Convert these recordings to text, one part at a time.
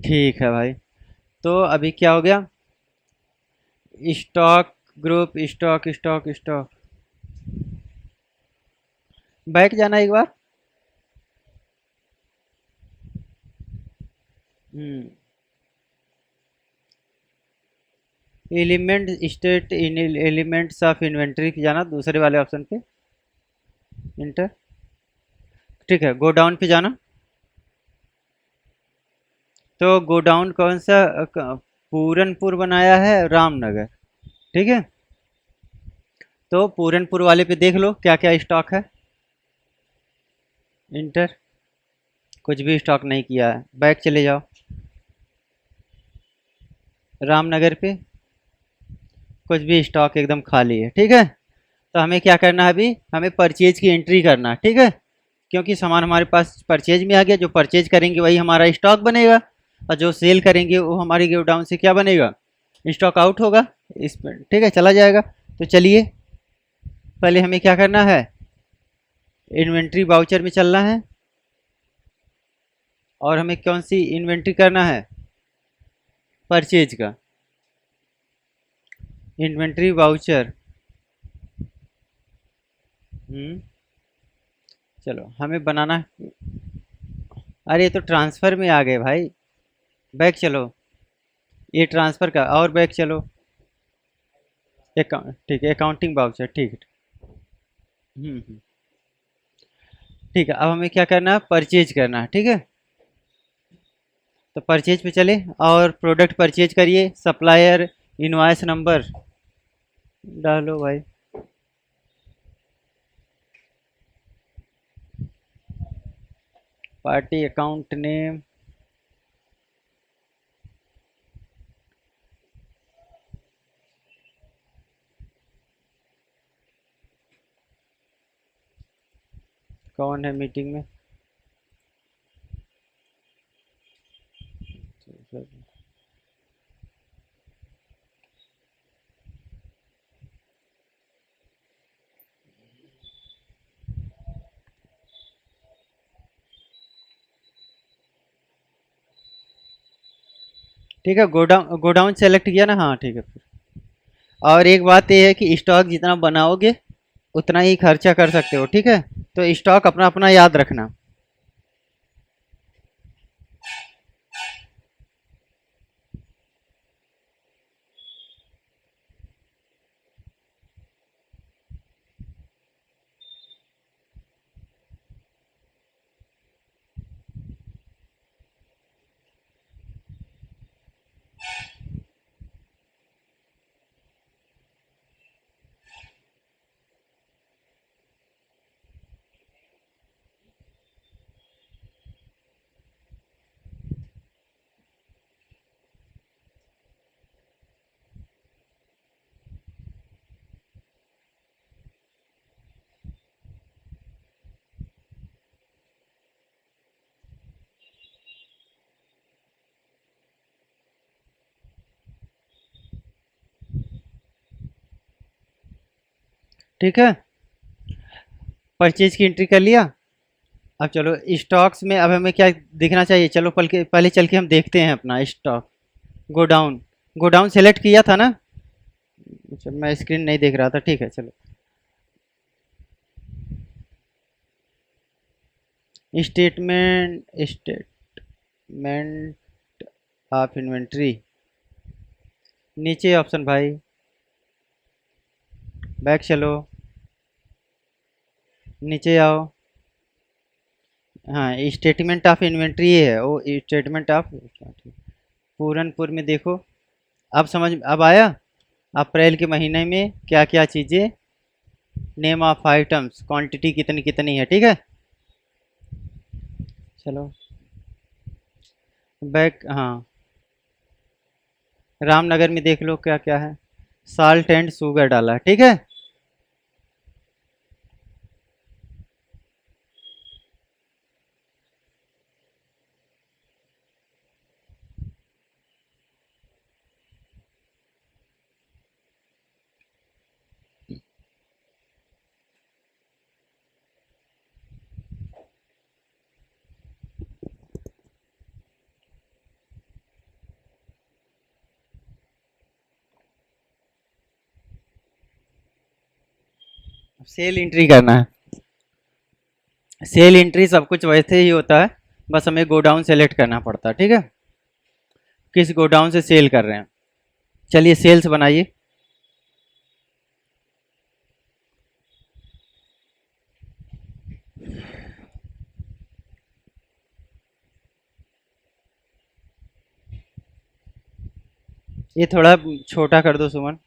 ठीक है भाई। तो अभी क्या हो गया? Stock group, stock stock stock. Back जाना एक बार। हम्म। Element state in elements of inventory पे जाना, दूसरे वाले ऑप्शन पे। इंटर। ठीक है, गो डाउन पे जाना। तो गोडाउन कौन सा पूरनपुर बनाया है, रामनगर। ठीक है। तो पूरनपुर वाले पे देख लो क्या क्या स्टॉक है। इंटर। कुछ भी स्टॉक नहीं किया है, बैक चले जाओ। रामनगर पे कुछ भी स्टॉक एकदम खाली है। ठीक है। तो हमें क्या करना है, अभी हमें परचेज की एंट्री करना है। ठीक है। क्योंकि सामान हमारे पास परचेज में आ गया, जो परचेज करेंगे वही हमारा स्टॉक बनेगा, और जो सेल करेंगे वो हमारी गोडाउन से क्या बनेगा, स्टॉक आउट होगा। इस पर ठीक है, चला जाएगा। तो चलिए, पहले हमें क्या करना है, इन्वेंट्री वाउचर में चलना है। और हमें कौन सी इन्वेंट्री करना है, परचेज का। Inventory voucher. चलो हमें बनाना है। अरे ये तो ट्रांसफ़र में आ गए भाई। बैक चलो। ये ट्रांसफ़र का, और बैक चलो। ठीक है, अकाउंटिंग वाउचर, ठीक है। हम्म। ठीक है, अब हमें क्या करना है, परचेज करना है। ठीक है। तो परचेज पे चले, और प्रोडक्ट परचेज करिए, सप्लायर इनवॉइस नंबर डालो भाई। Party account name. कौन है मीटिंग में? ठीक है, गोडाउन गोडाउन सेलेक्ट किया ना, हाँ ठीक है फिर। और एक बात ये है कि स्टॉक जितना बनाओगे उतना ही खर्चा कर सकते हो। ठीक है। तो स्टॉक अपना अपना याद रखना। ठीक है, परचेज की एंट्री कर लिया। अब चलो स्टॉक्स में, अब हमें क्या दिखना चाहिए, चलो पहले पहले चल के हम देखते हैं अपना स्टॉक। गोडाउन। गोडाउन सेलेक्ट किया था ना? अच्छा, मैं स्क्रीन नहीं देख रहा था, ठीक है चलो। Statement of inventory. नीचे ऑप्शन भाई। बैक चलो। नीचे आओ। हाँ, स्टेटमेंट ऑफ इन्वेंट्री है वो, स्टेटमेंट ऑफ। पूरनपुर में देखो। अब समझ अब आया। अप्रैल के महीने में क्या क्या चीज़ें, नेम ऑफ आइटम्स, क्वांटिटी कितनी कितनी है। ठीक है। चलो बैक, हाँ। रामनगर में देख लो क्या क्या है। साल्ट एंड शुगर डाला है। ठीक है। सेल एंट्री करना है। सेल एंट्री सब कुछ वैसे ही होता है, बस हमें गोडाउन सेलेक्ट करना पड़ता है। ठीक है, किस गोडाउन से सेल कर रहे हैं। चलिए सेल्स बनाइए। ये थोड़ा छोटा कर दो सुमन,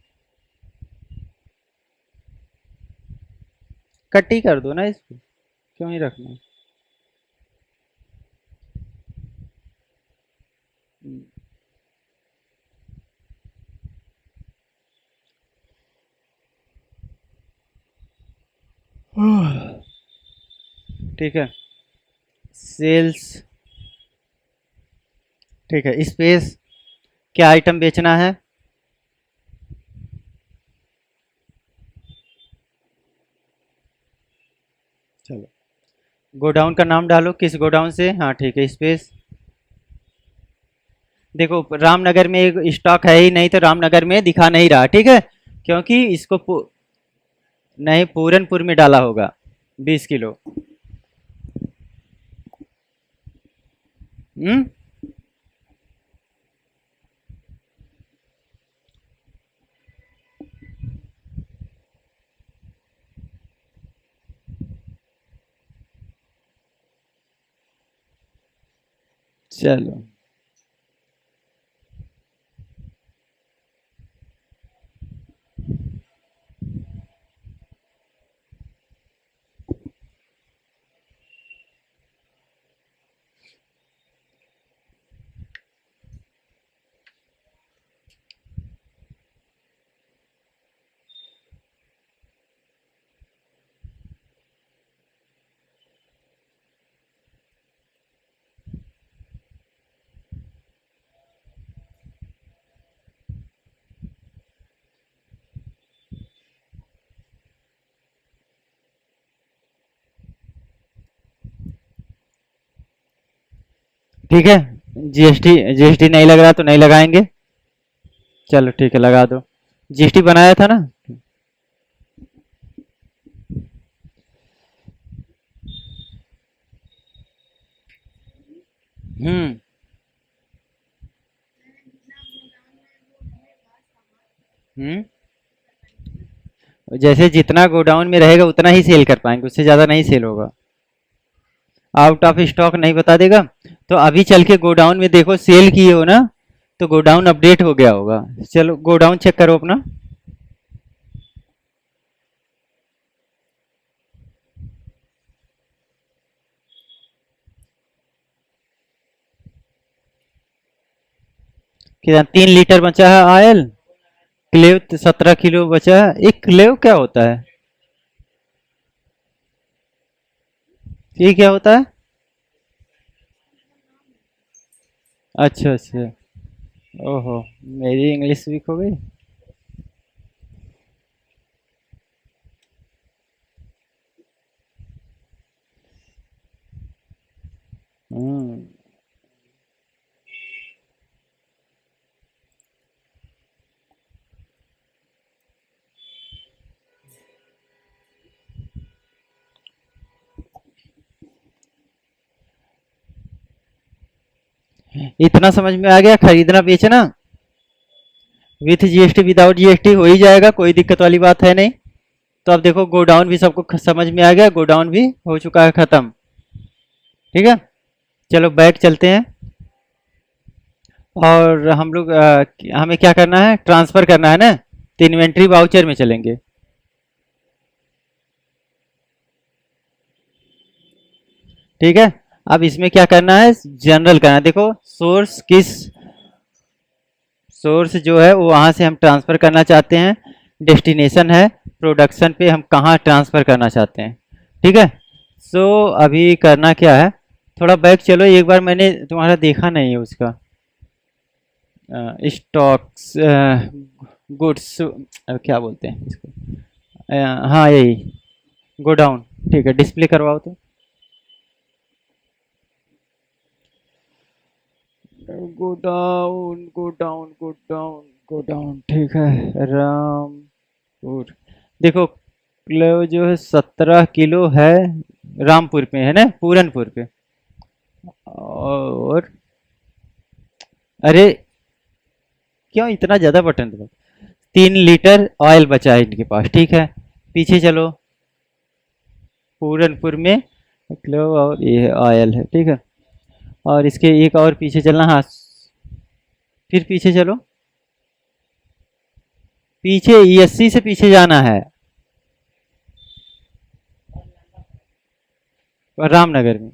कट ही कर दो ना इसको, क्यों ही रखना। ठीक है, सेल्स। ठीक है, स्पेस, क्या आइटम बेचना है। चलो, गोडाउन का नाम डालो, किस गोडाउन से। हाँ ठीक है, स्पेस। देखो रामनगर में एक स्टॉक है ही नहीं, तो रामनगर में दिखा नहीं रहा। ठीक है, क्योंकि इसको नहीं, पूरनपुर में डाला होगा 20 किलो। हम्म। चलो, ठीक है। जीएसटी, जीएसटी नहीं लग रहा तो नहीं लगाएंगे। चलो ठीक है, लगा दो। जीएसटी बनाया था ना। हम्म। हम्म। जैसे जितना गोडाउन में रहेगा उतना ही सेल कर पाएंगे, उससे ज़्यादा नहीं सेल होगा। आउट ऑफ स्टॉक नहीं बता देगा। तो अभी चल के गोडाउन में देखो, सेल किए हो ना, तो गोडाउन अपडेट हो गया होगा। चलो गोडाउन चेक करो अपना। कितना 3 लीटर बचा है ऑयल। क्लेव 17 किलो बचा है। एक क्लेव क्या होता है, ये क्या होता है। अच्छा अच्छा। ओहो, मेरी इंग्लिश वीक हो गई। हम्म। इतना समझ में आ गया, खरीदना बेचना विथ जीएसटी विदाउट जीएसटी हो ही जाएगा, कोई दिक्कत वाली बात है नहीं। तो अब देखो गोडाउन भी सबको समझ में आ गया, गोडाउन भी हो चुका है खत्म। ठीक है, चलो बैक चलते हैं। और हम लोग हमें क्या करना है, ट्रांसफर करना है ना, तो इन्वेंट्री वाउचर में चलेंगे। ठीक है, अब इसमें क्या करना है, जनरल करना है। देखो सोर्स किस, सोर्स जो है वो वहाँ से हम ट्रांसफ़र करना चाहते हैं। डेस्टिनेशन है प्रोडक्शन पे, हम कहाँ ट्रांसफ़र करना चाहते हैं। ठीक है, सो अभी करना क्या है, थोड़ा बैक चलो, एक बार मैंने तुम्हारा देखा नहीं है उसका स्टॉक्स, गुड्स, क्या बोलते हैं इसको। हाँ यही, गोडाउन। ठीक है, डिस्प्ले करवाओ तो। गोडाउन गोडाउन गोडाउन गोडाउन, ठीक है, रामपुर। देखो किलो जो है 17 किलो है, रामपुर पे है ना, पूरनपुर पे। और अरे क्यों इतना ज्यादा बटन दबा। 3 लीटर ऑयल बचा है इनके पास, ठीक है। पीछे चलो, पूरनपुर में किलो और ये ऑयल है, ठीक है। और इसके एक और पीछे चलना, हाँ, फिर पीछे चलो, पीछे ईएससी से पीछे जाना है, रामनगर में।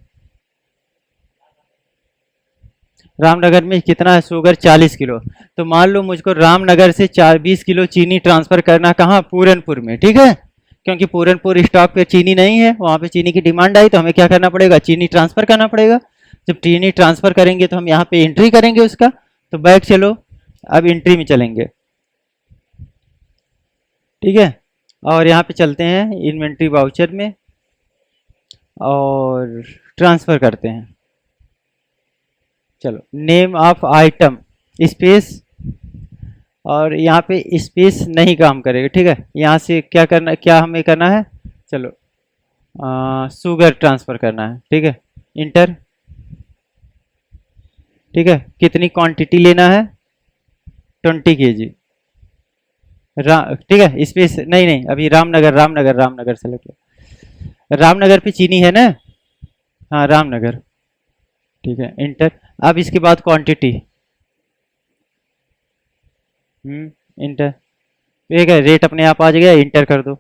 रामनगर में कितना है शुगर? 40 किलो। तो मान लो मुझको रामनगर से 20 किलो चीनी ट्रांसफर करना, कहाँ? पूरनपुर में, ठीक है। क्योंकि पूरनपुर स्टॉक पे चीनी नहीं है, वहाँ पे चीनी की डिमांड आई तो हमें क्या करना पड़ेगा? चीनी ट्रांसफर करना पड़ेगा। जब चीनी ट्रांसफर करेंगे तो हम यहाँ पे एंट्री करेंगे उसका। तो बैक चलो, अब एंट्री में चलेंगे, ठीक है। और यहाँ पे चलते हैं इन्वेंट्री वाउचर में और ट्रांसफर करते हैं। चलो, नेम ऑफ आइटम स्पेस, और यहाँ पे स्पेस नहीं काम करेगा, ठीक है। यहाँ से क्या करना, क्या हमें करना है? चलो, शुगर ट्रांसफ़र करना है, ठीक है। इंटर, ठीक है। कितनी क्वांटिटी लेना है? 20 kg। ठीक है, स्पेस नहीं नहीं, अभी रामनगर रामनगर रामनगर सेलेक्ट करो। रामनगर पे चीनी है ना? हाँ, रामनगर, ठीक है। इंटर। अब इसके बाद क्वांटिटी, इंटर। ठीक है, रेट अपने आप आ जाएगा, इंटर कर दो।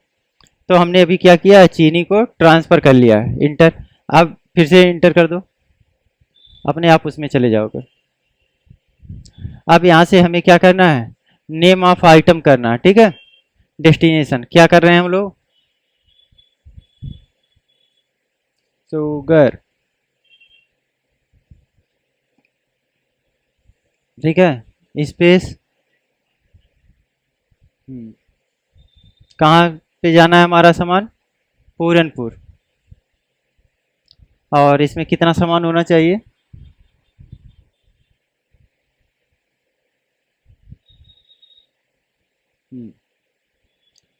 तो हमने अभी क्या किया? चीनी को ट्रांसफ़र कर लिया है, इंटर। अब फिर से इंटर कर दो, अपने आप उसमें चले जाओगे। अब यहाँ से हमें क्या करना है? नेम ऑफ आइटम करना है, ठीक है। डेस्टिनेशन क्या कर रहे हैं हम लोग? शुगर, ठीक है। स्पेस, कहाँ पे जाना है हमारा सामान? पूरनपुर। और इसमें कितना सामान होना चाहिए?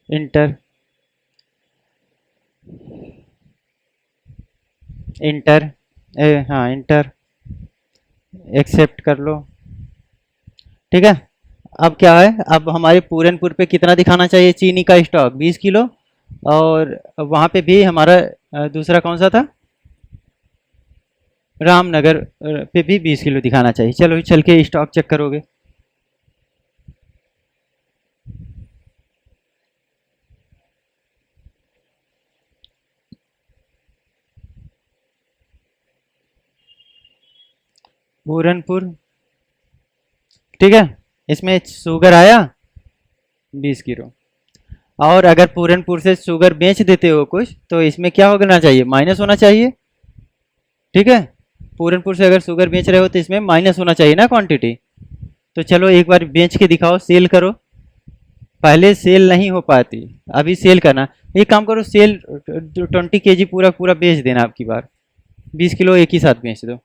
इंटर, इंटर, हाँ, इंटर, एक्सेप्ट कर लो, ठीक है। अब क्या है? अब हमारे पूरनपुर पे कितना दिखाना चाहिए चीनी का स्टॉक? 20 किलो। और वहाँ पे भी हमारा दूसरा कौन सा था? रामनगर पे भी 20 किलो दिखाना चाहिए। चलो चल के स्टॉक चेक करोगे। पूरनपुर, ठीक है। इसमें शुगर आया 20 किलो। और अगर पूरनपुर से शुगर बेच देते हो कुछ, तो इसमें क्या होना चाहिए? माइनस होना चाहिए, ठीक है। पूरनपुर से अगर शुगर बेच रहे हो तो इसमें माइनस होना चाहिए ना क्वांटिटी। तो चलो एक बार बेच के दिखाओ, सेल करो। पहले सेल नहीं हो पाती, अभी सेल करना। एक काम करो, सेल 20 kg पूरा पूरा बेच देना, आपकी बार 20 किलो एक ही साथ बेच दो।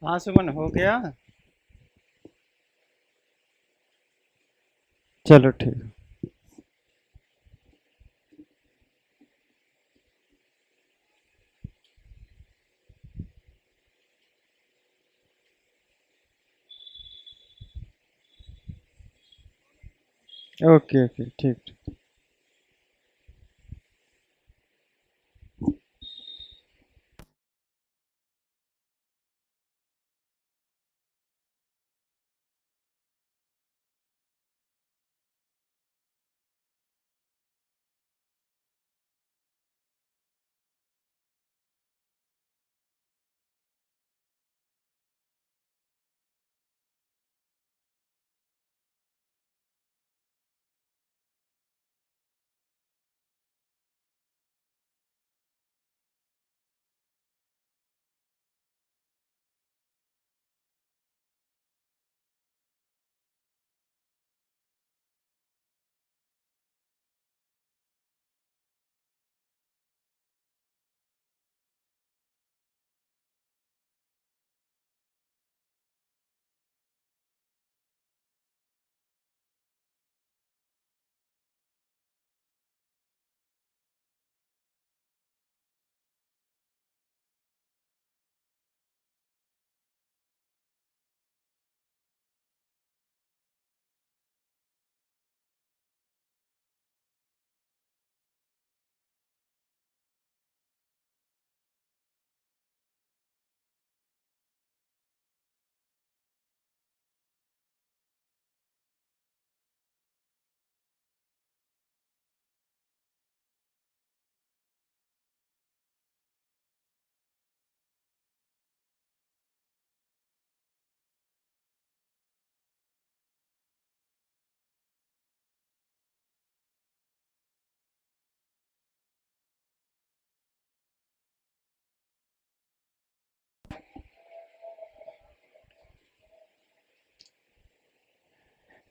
हाँ सुमन, हो गया। चलो ठीक। ओके ओके ठीक।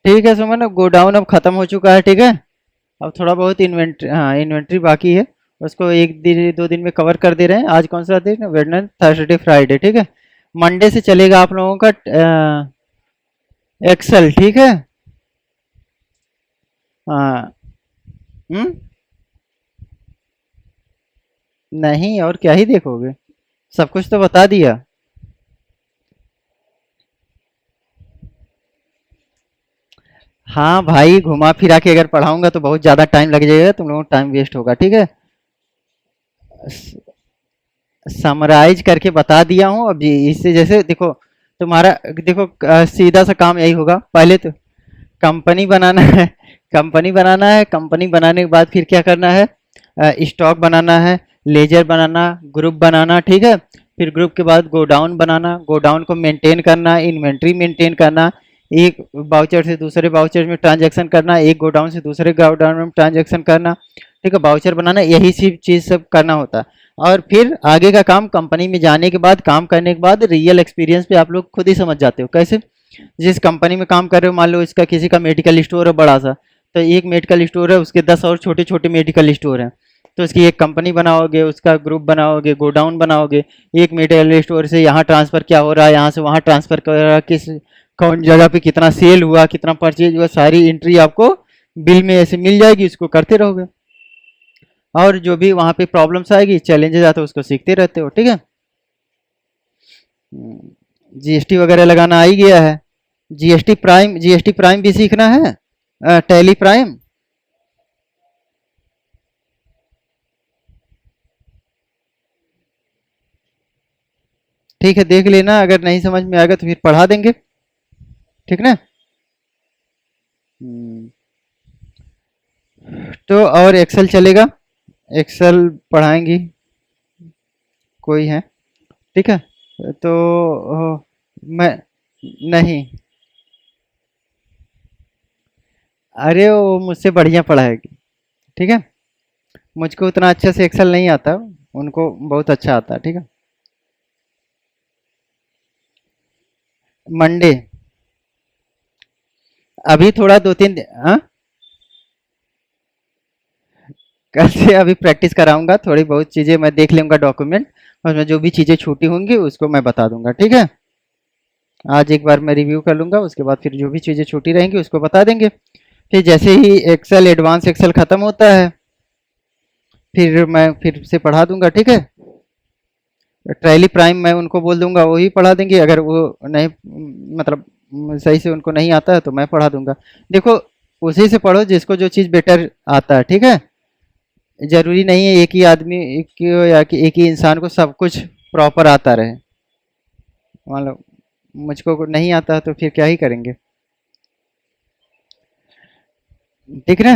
ठीक है सुमन, अब गोडाउन अब खत्म हो चुका है, ठीक है। अब थोड़ा बहुत इन्वेंट्री, हाँ इन्वेंट्री बाकी है। उसको एक दिन 2 दिन में कवर कर दे रहे हैं। आज कौन सा दिन है? वेडनेसडे, थर्सडे, फ्राइडे, ठीक है। मंडे से चलेगा आप लोगों का एक्सेल, ठीक है। हाँ। हम्म। नहीं, और क्या ही देखोगे, सब कुछ तो बता दिया। हाँ भाई, घुमा फिरा के अगर पढ़ाऊंगा तो बहुत ज़्यादा टाइम लग जाएगा, तुम लोगों का टाइम वेस्ट होगा, ठीक है। समराइज करके बता दिया हूँ। अब इससे जैसे देखो, तुम्हारा देखो सीधा सा काम यही होगा। पहले तो कंपनी बनाना है। कंपनी बनाना है, कंपनी बनाने के बाद फिर क्या करना है? स्टॉक बनाना है, लेजर बनाना, ग्रुप बनाना, ठीक है। फिर ग्रुप के बाद गोडाउन बनाना, गोडाउन को मेंटेन करना, इन्वेंट्री मेंटेन करना, एक बाउचर से दूसरे बाउचर में ट्रांजैक्शन करना, एक गोडाउन से दूसरे गोडाउन में ट्रांजैक्शन करना, ठीक है। बाउचर बनाना, यही सब चीज़ सब करना होता है। और फिर आगे का काम कंपनी में जाने के बाद, काम करने के बाद रियल एक्सपीरियंस पे आप लोग खुद ही समझ जाते हो कैसे। जिस कंपनी में काम कर रहे हो, मान लो इसका किसी का मेडिकल स्टोर है बड़ा सा, तो एक मेडिकल स्टोर है, उसके 10 और छोटे छोटे मेडिकल स्टोर हैं। तो उसकी एक कंपनी बनाओगे, उसका ग्रुप बनाओगे, गोडाउन बनाओगे। एक मेडिकल स्टोर से यहाँ ट्रांसफ़र क्या हो रहा है, यहाँ से वहाँ ट्रांसफ़र कर रहा है, किस कौन जगह पे कितना सेल हुआ, कितना परचेज हुआ, सारी एंट्री आपको बिल में ऐसे मिल जाएगी, उसको करते रहोगे। और जो भी वहाँ पे प्रॉब्लम्स आएगी, चैलेंजेस आते हैं, उसको सीखते रहते हो, ठीक है। जीएसटी वगैरह लगाना आ ही गया है। जीएसटी प्राइम भी सीखना है, टैली प्राइम। ठीक है, देख लेना, अगर नहीं समझ में आएगा तो फिर पढ़ा देंगे, ठीक ना। हम्म, तो और एक्सेल चलेगा, एक्सेल पढ़ाएंगी, कोई है, ठीक है। तो मैं नहीं, अरे वो मुझसे बढ़िया पढ़ाएगी, ठीक है। मुझको उतना अच्छे से एक्सेल नहीं आता, उनको बहुत अच्छा आता है, ठीक है। मंडे, अभी थोड़ा 2-3 हाँ, कल से अभी प्रैक्टिस कराऊंगा। थोड़ी बहुत चीज़ें मैं देख लूँगा डॉक्यूमेंट, और मैं जो भी चीज़ें छूटी होंगी उसको मैं बता दूंगा, ठीक है। आज एक बार मैं रिव्यू कर लूँगा, उसके बाद फिर जो भी चीज़ें छूटी रहेंगी उसको बता देंगे। फिर जैसे ही एक्सेल एडवांस एक्सेल ख़त्म होता है फिर मैं फिर से पढ़ा दूंगा, ठीक है। ट्रैली प्राइम मैं उनको बोल दूंगा, वही पढ़ा देंगे। अगर वो नहीं मतलब सही से उनको नहीं आता है तो मैं पढ़ा दूंगा। देखो, उसी से पढ़ो जिसको जो चीज़ बेटर आता है, ठीक है। जरूरी नहीं है एक ही आदमी या कि एक ही इंसान को सब कुछ प्रॉपर आता रहे। मान लो मुझको नहीं आता तो फिर क्या ही करेंगे, ठीक ना।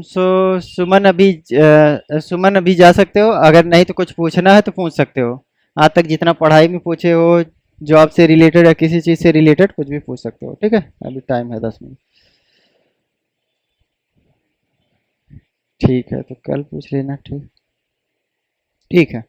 सो सुमन अभी जा सकते हो, अगर नहीं तो कुछ पूछना है तो पूछ सकते हो। आज तक जितना पढ़ाई में पूछे हो, जॉब से रिलेटेड या किसी चीज़ से रिलेटेड कुछ भी पूछ सकते हो, ठीक है। अभी टाइम है 10 मिनट। ठीक है, तो कल पूछ लेना, ठीक। ठीक है।